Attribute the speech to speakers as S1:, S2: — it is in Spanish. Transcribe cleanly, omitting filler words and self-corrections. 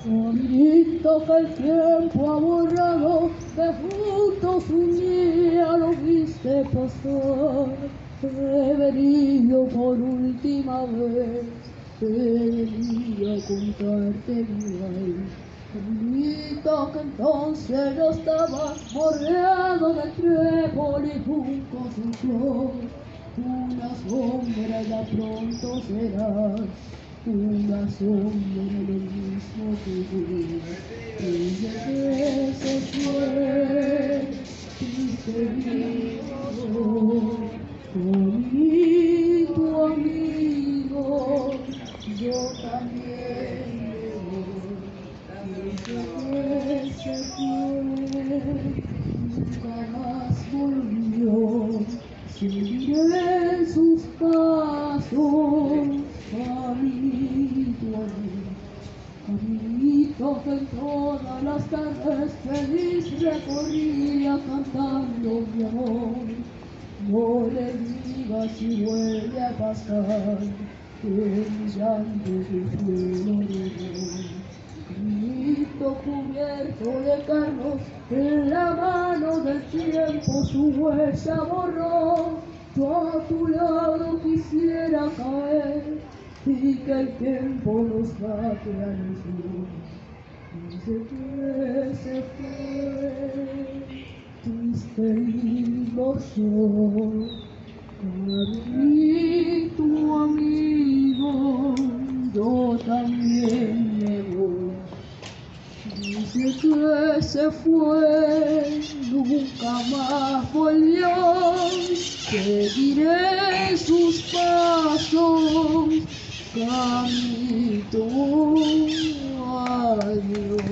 S1: Bonito que el tiempo ha borrado, de juntos un día lo viste pasar. He venido por última vez, he venido a contarte mi ley. Bonito que entonces no estabas borreado del trébol y junco sin flor. Una sombra ya pronto serás, una sombra lo mismo que yo. Ella que se fue, triste vivo, con tu amigo, yo también me voy. Ella que se fue, nunca más volvió. Seguiré sus pasos, amiguito, amiguito que en todas las tardes feliz recorría cantando mi amor. No le digas si vuelve a pasar, que mi llanto de cielo de Cristo cubierto de carnos, en la mano del tiempo su huella borró. Yo a tu lado quisiera caer y que el tiempo nos mate a los dos. Dice que se fue, triste ilusión. Y tu amigo, yo también me voy. Dice que se fue, nunca más volvió. Seguiré sus pasos, camino a Dios.